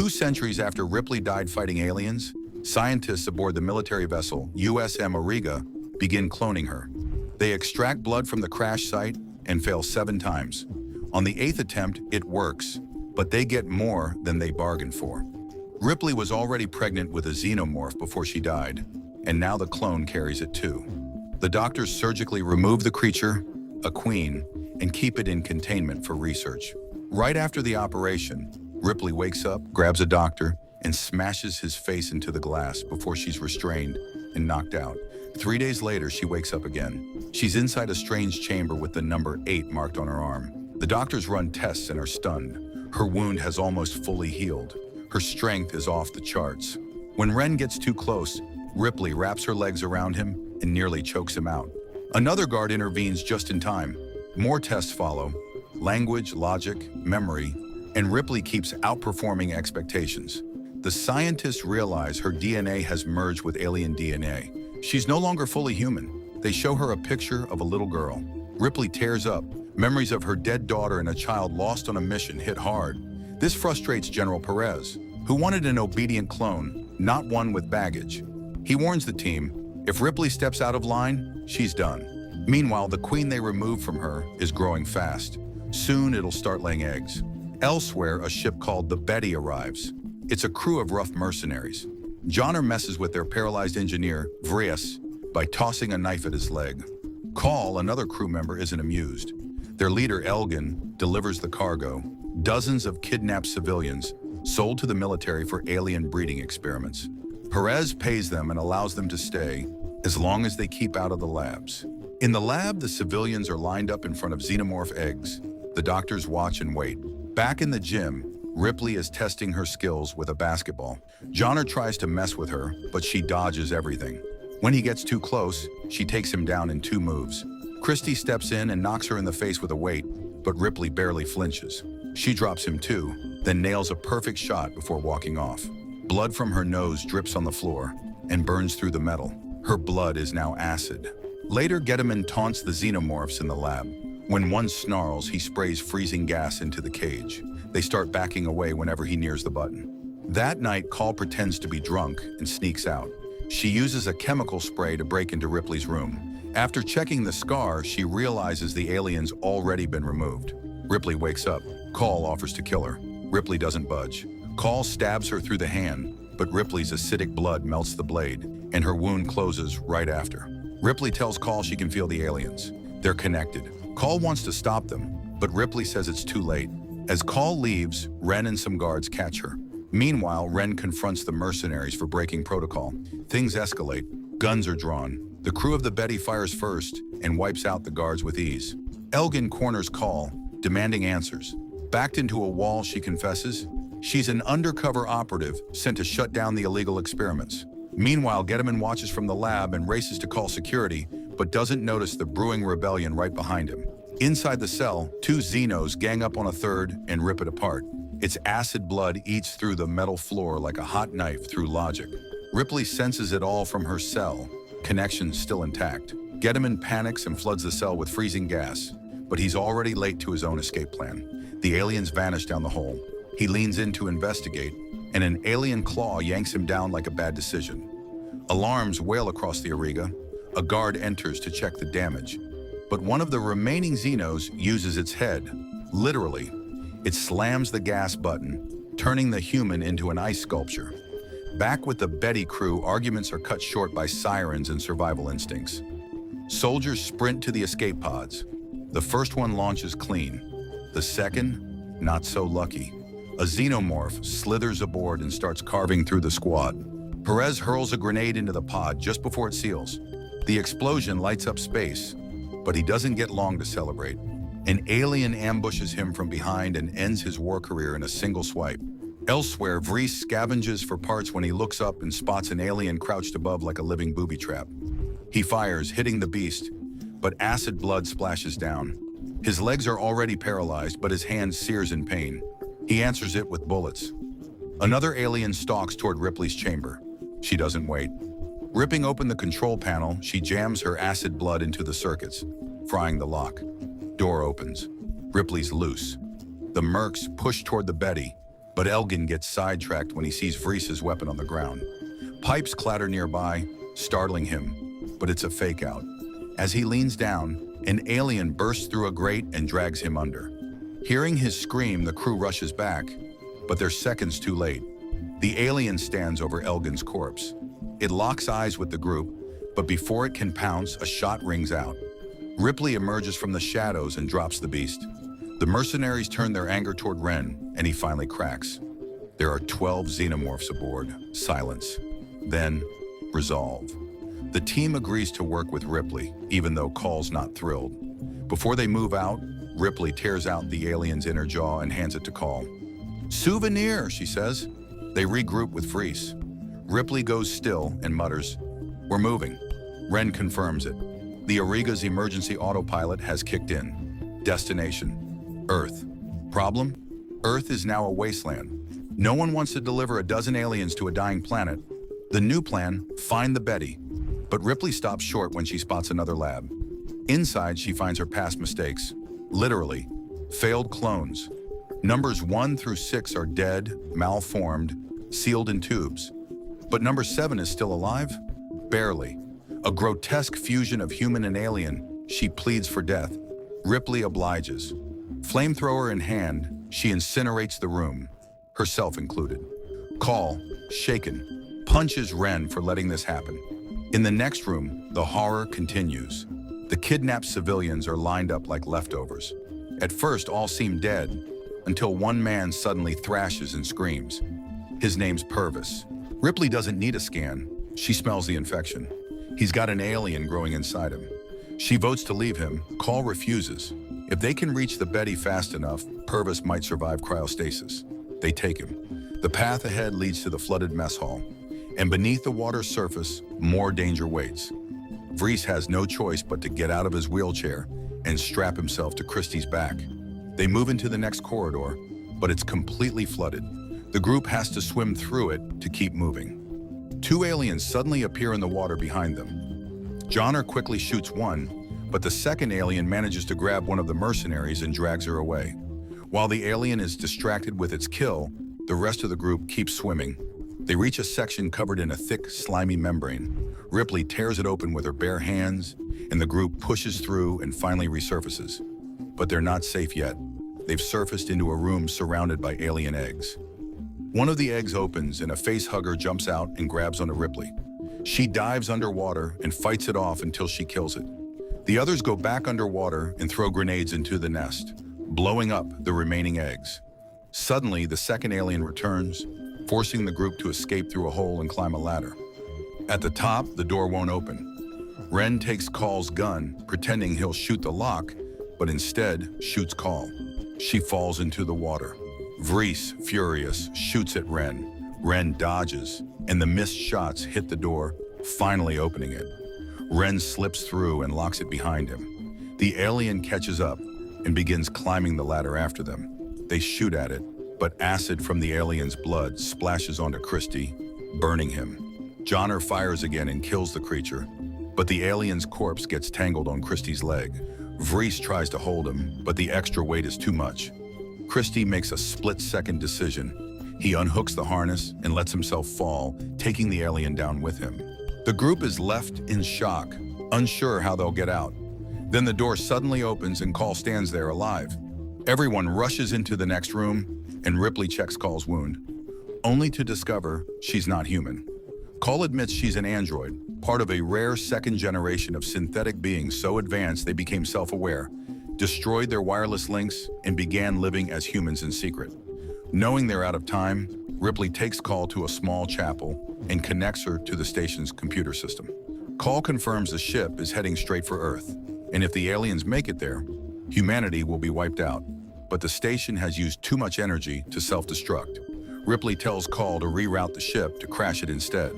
2 centuries after Ripley died fighting aliens, scientists aboard the military vessel USM Auriga begin cloning her. They extract blood from the crash site and fail 7 times. On the 8th attempt, it works, but they get more than they bargained for. Ripley was already pregnant with a xenomorph before she died, and now the clone carries it too. The doctors surgically remove the creature, a queen, and keep it in containment for research. Right after the operation, Ripley wakes up, grabs a doctor, and smashes his face into the glass before she's restrained and knocked out. 3 days later, she wakes up again. She's inside a strange chamber with the number 8 marked on her arm. The doctors run tests and are stunned. Her wound has almost fully healed. Her strength is off the charts. When Ren gets too close, Ripley wraps her legs around him and nearly chokes him out. Another guard intervenes just in time. More tests follow: language, logic, memory, and Ripley keeps outperforming expectations. The scientists realize her DNA has merged with alien DNA. She's no longer fully human. They show her a picture of a little girl. Ripley tears up. Memories of her dead daughter and a child lost on a mission hit hard. This frustrates General Perez, who wanted an obedient clone, not one with baggage. He warns the team, if Ripley steps out of line, she's done. Meanwhile, the queen they removed from her is growing fast. Soon it'll start laying eggs. Elsewhere, a ship called the Betty arrives. It's a crew of rough mercenaries. Johnner messes with their paralyzed engineer, Vrias, by tossing a knife at his leg. Call, another crew member, isn't amused. Their leader, Elgin, delivers the cargo, dozens of kidnapped civilians sold to the military for alien breeding experiments. Perez pays them and allows them to stay as long as they keep out of the labs. In the lab, the civilians are lined up in front of xenomorph eggs. The doctors watch and wait. Back in the gym, Ripley is testing her skills with a basketball. Johnner tries to mess with her, but she dodges everything. When he gets too close, she takes him down in 2 moves. Christie steps in and knocks her in the face with a weight, but Ripley barely flinches. She drops him too, then nails a perfect shot before walking off. Blood from her nose drips on the floor and burns through the metal. Her blood is now acid. Later, Gediman taunts the xenomorphs in the lab. When one snarls, he sprays freezing gas into the cage. They start backing away whenever he nears the button. That night, Call pretends to be drunk and sneaks out. She uses a chemical spray to break into Ripley's room. After checking the scar, she realizes the alien's already been removed. Ripley wakes up. Call offers to kill her. Ripley doesn't budge. Call stabs her through the hand, but Ripley's acidic blood melts the blade, and her wound closes right after. Ripley tells Call she can feel the aliens. They're connected. Call wants to stop them, but Ripley says it's too late. As Call leaves, Ren and some guards catch her. Meanwhile, Ren confronts the mercenaries for breaking protocol. Things escalate. Guns are drawn. The crew of the Betty fires first and wipes out the guards with ease. Elgin corners Call, demanding answers. Backed into a wall, she confesses she's an undercover operative sent to shut down the illegal experiments. Meanwhile, Gediman watches from the lab and races to call security, but doesn't notice the brewing rebellion right behind him. Inside the cell, 2 Xenos gang up on a third and rip it apart. Its acid blood eats through the metal floor like a hot knife through logic. Ripley senses it all from her cell, connection still intact. Gediman panics and floods the cell with freezing gas, but he's already late to his own escape plan. The aliens vanish down the hole. He leans in to investigate, and an alien claw yanks him down like a bad decision. Alarms wail across the Auriga. A guard enters to check the damage, but one of the remaining Xenos uses its head. Literally, it slams the gas button, turning the human into an ice sculpture. Back with the Betty crew, arguments are cut short by sirens and survival instincts. Soldiers sprint to the escape pods. The first one launches clean. The second, not so lucky. A xenomorph slithers aboard and starts carving through the squad. Perez hurls a grenade into the pod just before it seals. The explosion lights up space, but he doesn't get long to celebrate. An alien ambushes him from behind and ends his war career in a single swipe. Elsewhere, Vries scavenges for parts when he looks up and spots an alien crouched above like a living booby trap. He fires, hitting the beast, but acid blood splashes down. His legs are already paralyzed, but his hand sears in pain. He answers it with bullets. Another alien stalks toward Ripley's chamber. She doesn't wait. Ripping open the control panel, she jams her acid blood into the circuits, frying the lock. Door opens. Ripley's loose. The mercs push toward the Betty, But Elgin gets sidetracked when he sees Vries's weapon on the ground. Pipes clatter nearby, startling him, but it's a fake out. As he leans down, an alien bursts through a grate and drags him under. Hearing his scream, the crew rushes back, but they're seconds too late. The alien stands over Elgin's corpse. It locks eyes with the group, but before it can pounce, a shot rings out. Ripley emerges from the shadows and drops the beast. The mercenaries turn their anger toward Ren, and he finally cracks. There are 12 xenomorphs aboard. Silence. Then, resolve. The team agrees to work with Ripley, even though Call's not thrilled. Before they move out, Ripley tears out the alien's inner jaw and hands it to Call. "Souvenir," she says. They regroup with Vries. Ripley goes still and mutters, "We're moving." Ren confirms it. The Auriga's emergency autopilot has kicked in. Destination: Earth. Problem? Earth is now a wasteland. No one wants to deliver a dozen aliens to a dying planet. The new plan: find the Betty. But Ripley stops short when she spots another lab. Inside, she finds her past mistakes. Literally, failed clones. Numbers 1 through 6 are dead, malformed, sealed in tubes. But number 7 is still alive? Barely. A grotesque fusion of human and alien, she pleads for death. Ripley obliges. Flamethrower in hand, she incinerates the room, herself included. Call, shaken, punches Ren for letting this happen. In the next room, the horror continues. The kidnapped civilians are lined up like leftovers. At first, all seem dead, until one man suddenly thrashes and screams. His name's Purvis. Ripley doesn't need a scan. She smells the infection. He's got an alien growing inside him. She votes to leave him. Call refuses. If they can reach the Betty fast enough, Purvis might survive cryostasis. They take him. The path ahead leads to the flooded mess hall. And beneath the water's surface, more danger waits. Vries has no choice but to get out of his wheelchair and strap himself to Christie's back. They move into the next corridor, but it's completely flooded. The group has to swim through it to keep moving. 2 aliens suddenly appear in the water behind them. Johnner quickly shoots one, but the second alien manages to grab one of the mercenaries and drags her away. While the alien is distracted with its kill, the rest of the group keeps swimming. They reach a section covered in a thick, slimy membrane. Ripley tears it open with her bare hands, and the group pushes through and finally resurfaces. But they're not safe yet. They've surfaced into a room surrounded by alien eggs. One of the eggs opens and a facehugger jumps out and grabs onto Ripley. She dives underwater and fights it off until she kills it. The others go back underwater and throw grenades into the nest, blowing up the remaining eggs. Suddenly, the second alien returns, forcing the group to escape through a hole and climb a ladder. At the top, the door won't open. Ren takes Call's gun, pretending he'll shoot the lock, but instead shoots Call. She falls into the water. Vries, furious, shoots at Ren. Ren dodges, and the missed shots hit the door, finally opening it. Ren slips through and locks it behind him. The alien catches up and begins climbing the ladder after them. They shoot at it, but acid from the alien's blood splashes onto Christie, burning him. Johnner fires again and kills the creature, but the alien's corpse gets tangled on Christie's leg. Vries tries to hold him, but the extra weight is too much. Christie makes a split-second decision. He unhooks the harness and lets himself fall, taking the alien down with him. The group is left in shock, unsure how they'll get out. Then the door suddenly opens and Call stands there alive. Everyone rushes into the next room, and Ripley checks Call's wound, only to discover she's not human. Call admits she's an android, part of a rare second generation of synthetic beings so advanced they became self-aware, destroyed their wireless links, and began living as humans in secret. Knowing they're out of time, Ripley takes Call to a small chapel and connects her to the station's computer system. Call confirms the ship is heading straight for Earth, and if the aliens make it there, humanity will be wiped out. But the station has used too much energy to self-destruct. Ripley tells Call to reroute the ship to crash it instead.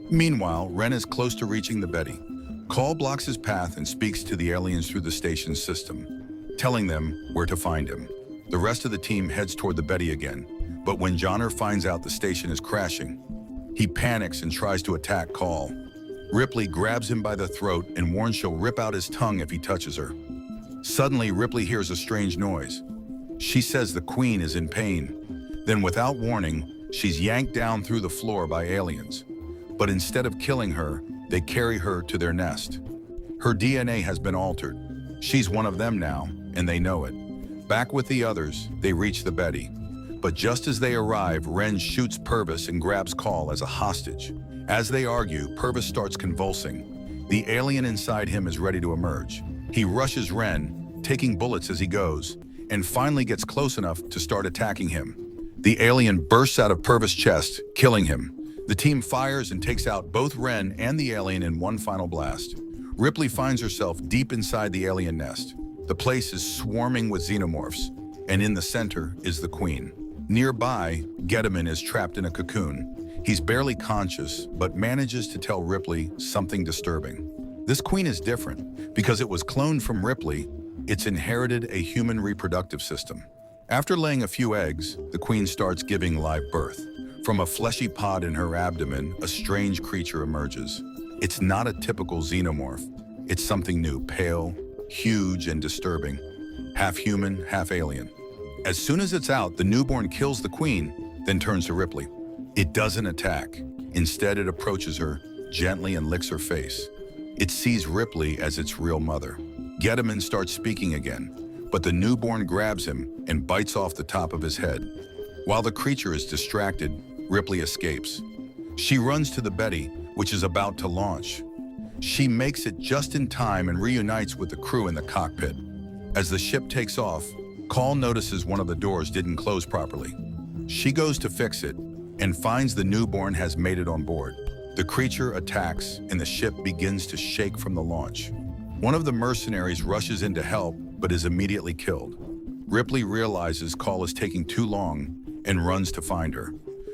Meanwhile, Ren is close to reaching the Betty. Call blocks his path and speaks to the aliens through the station's system, telling them where to find him. The rest of the team heads toward the Betty again, but when Johnner finds out the station is crashing, he panics and tries to attack Call. Ripley grabs him by the throat and warns she'll rip out his tongue if he touches her. Suddenly, Ripley hears a strange noise. She says the Queen is in pain. Then without warning, she's yanked down through the floor by aliens. But instead of killing her, they carry her to their nest. Her DNA has been altered. She's one of them now, and they know it. Back with the others, they reach the Betty. But just as they arrive, Ren shoots Purvis and grabs Call as a hostage. As they argue, Purvis starts convulsing. The alien inside him is ready to emerge. He rushes Ren, taking bullets as he goes, and finally gets close enough to start attacking him. The alien bursts out of Purvis' chest, killing him. The team fires and takes out both Ren and the alien in one final blast. Ripley finds herself deep inside the alien nest. The place is swarming with xenomorphs, and in the center is the Queen. Nearby, Getamin is trapped in a cocoon. He's barely conscious, but manages to tell Ripley something disturbing. This Queen is different. Because it was cloned from Ripley, it's inherited a human reproductive system. After laying a few eggs, the Queen starts giving live birth. From a fleshy pod in her abdomen, a strange creature emerges. It's not a typical xenomorph. It's something new, pale, huge, and disturbing. Half human, half alien. As soon as it's out, the newborn kills the Queen, then turns to Ripley. It doesn't attack. Instead, it approaches her gently and licks her face. It sees Ripley as its real mother. Getamin starts speaking again, but the newborn grabs him and bites off the top of his head. While the creature is distracted, Ripley escapes. She runs to the Betty, which is about to launch. She makes it just in time and reunites with the crew in the cockpit. As the ship takes off, Call notices one of the doors didn't close properly. She goes to fix it and finds the newborn has made it on board. The creature attacks and the ship begins to shake from the launch. One of the mercenaries rushes in to help but is immediately killed. Ripley realizes Call is taking too long and runs to find her.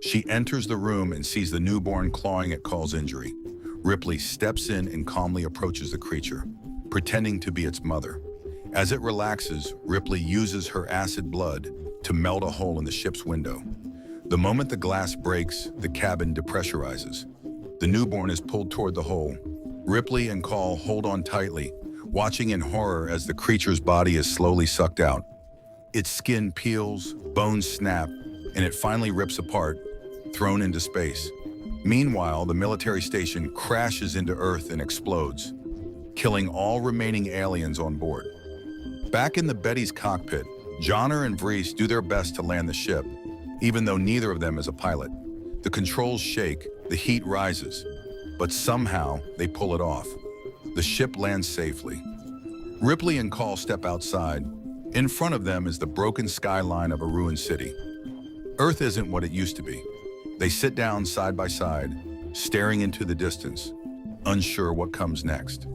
She enters the room and sees the newborn clawing at Call's injury. Ripley steps in and calmly approaches the creature, pretending to be its mother. As it relaxes, Ripley uses her acid blood to melt a hole in the ship's window. The moment the glass breaks, the cabin depressurizes. The newborn is pulled toward the hole. Ripley and Call hold on tightly, watching in horror as the creature's body is slowly sucked out. Its skin peels, bones snap, and it finally rips apart, thrown into space. Meanwhile, the military station crashes into Earth and explodes, killing all remaining aliens on board. Back in the Betty's cockpit, Johnner and Vries do their best to land the ship, even though neither of them is a pilot. The controls shake, the heat rises, but somehow they pull it off. The ship lands safely. Ripley and Call step outside. In front of them is the broken skyline of a ruined city. Earth isn't what it used to be. They sit down side by side, staring into the distance, unsure what comes next.